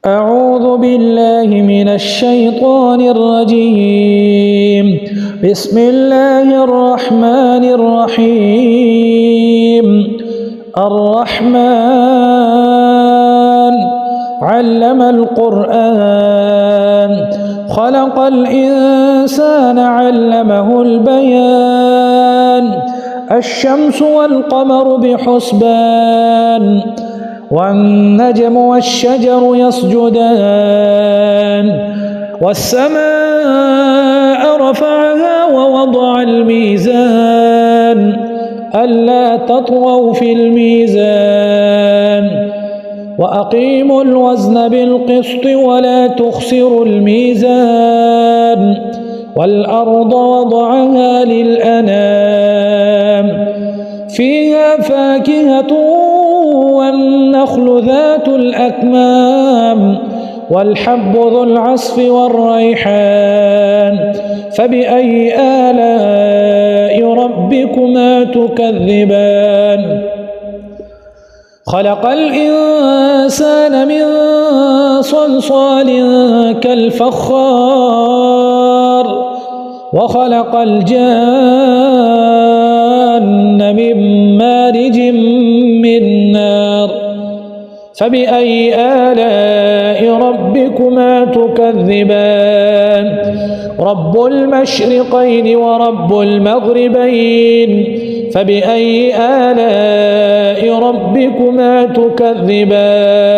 أعوذ بالله من الشيطان الرجيم. بسم الله الرحمن الرحيم. الرحمن علم القرآن خلق الإنسان علمه البيان. الشمس والقمر بحسبان والنجم والشجر يسجدان والسماء رفعها ووضع الميزان ألا تطغوا في الميزان وأقيموا الوزن بالقسط ولا تخسروا الميزان والأرض وضعها للأنام فيها فاكهة والنخل ذات الأكمام والحب ذو العصف والريحان فبأي آلاء ربكما تكذبان. خلق الإنسان من صلصال كالفخار وخلق الجان من مارج من نار فبأي آلاء ربكما تكذبان. رب المشرقين ورب المغربين فبأي آلاء ربكما تكذبان.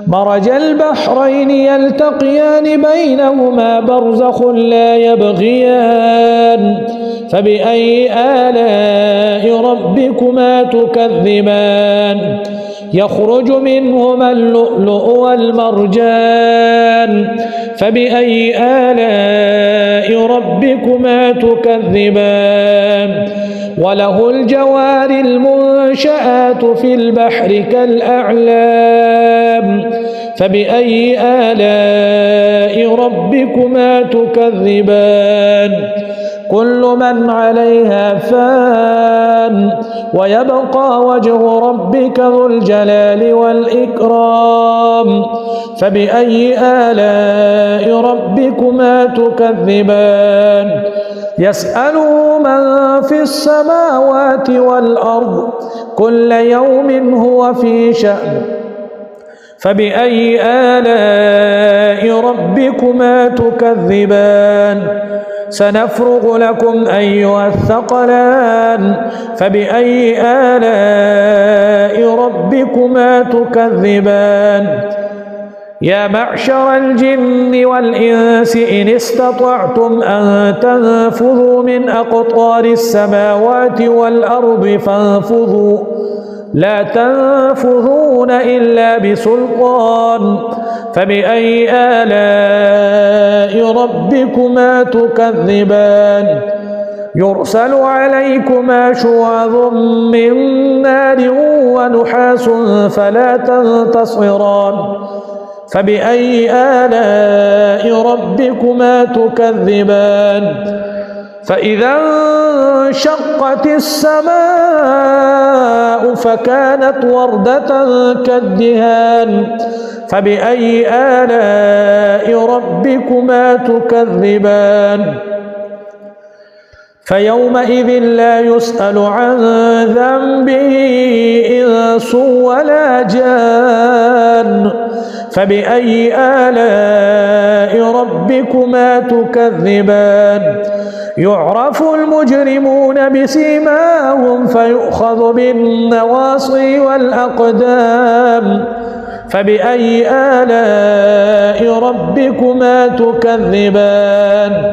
مرج البحرين يلتقيان بينهما برزخ لا يبغيان فبأي آلاء ربكما تكذبان. يخرج منهما اللؤلؤ والمرجان فبأي آلاء ربكما تكذبان. وله الجوار المنشآت في البحر كالأعلام فبأي آلاء ربكما تكذبان. كل من عليها فان ويبقى وجه ربك ذو الجلال والإكرام فبأي آلاء ربكما تكذبان. يسأله من في السماوات والأرض كل يوم هو في شأن فبأي آلاء ربكما تكذبان. سنفرغ لكم أيها الثقلان فبأي آلاء ربكما تكذبان. يا معشر الجن والإنس إن استطعتم أن تنفذوا من أقطار السماوات والأرض فانفذوا لا تنفذون إلا بسلطان فبأي آلاء ربكما تكذبان. يرسل عليكما شواظ من نار ونحاس فلا تنتصران فبأي آلاء ربكما تكذبان. فإذا انشقت السماء فكانت وردة كالدهان فبأي آلاء ربكما تكذبان. فيومئذ لا يسأل عن ذنبه إنس ولا جان فبأي آلاء ربكما تكذبان. يعرف المجرمون بسيماهم فيؤخذ بالنواصي والأقدام فبأي آلاء ربكما تكذبان.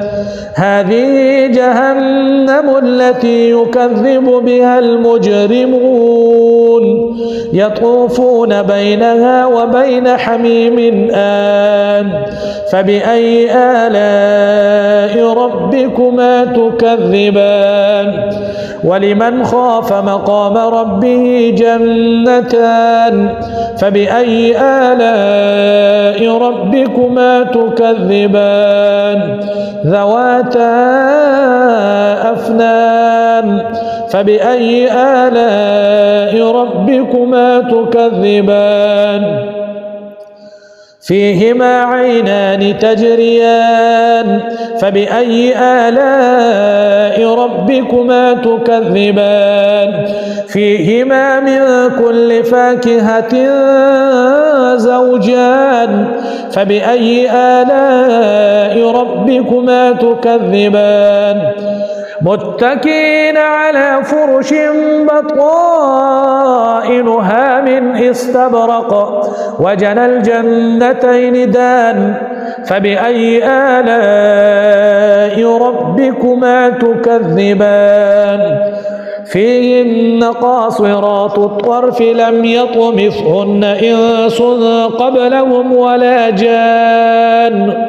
هذه جهنم التي يكذب بها المجرمون يطوفون بينها وبين حميم آن فبأي آلاء ربكما تكذبان. ولمن خاف مقام ربه جنتان فبأي آلاء ربكما تكذبان. ذواتا أفنان فبأي آلاء ربكما تكذبان فيهما عينان تجريان فبأي آلاء ربكما تكذبان فيهما من كل فاكهة زوجان فبأي آلاء ربكما تكذبان متكئين على فرش بطائنها من استبرق وجنى الجنتين دان فبأي آلاء ربكما تكذبان فيهن قاصرات الطرف لم يطمثهن إنس قبلهم ولا جان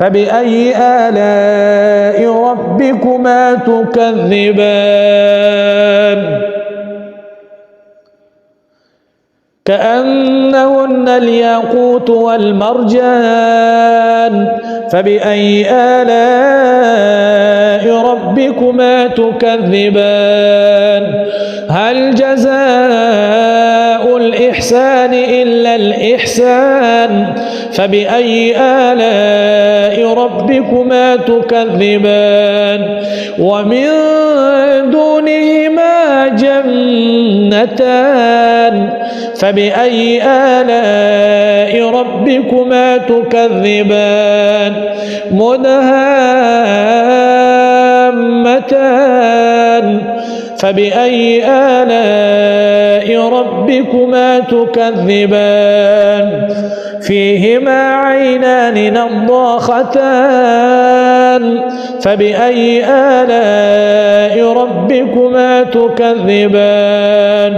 فبأي آلاء ربكما تكذبان كأنهن الياقوت والمرجان فبأي آلاء ربكما تكذبان هل جزاء الإحسان إلا الإحسان فبأي آلاء ربكما تكذبان ومن دونهما جنتان فبأي آلاء ربكما تكذبان مدهامتان فبأي آلاء ربكما تكذبان فيهما عينان نضاختان فبأي آلاء ربكما تكذبان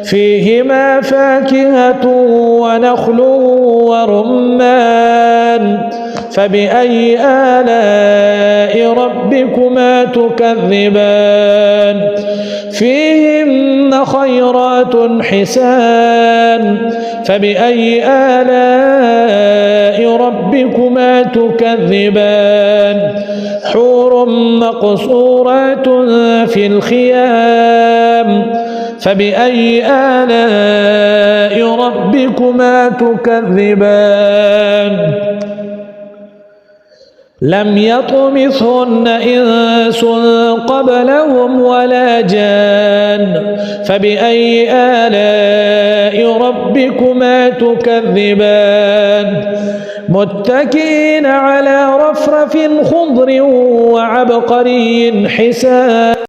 فيهما فاكهة ونخل ورمان فبأي آلاء ربكما تكذبان فيهن خيرات حسان فبأي آلاء ربكما تكذبان حور مقصورات في الخيام فبأي آلاء ربكما تكذبان لم يطمثهن إنس قبلهم ولا جان فبأي آلاء ربكما تكذبان متكئين على رفرف خضر وعبقري حسان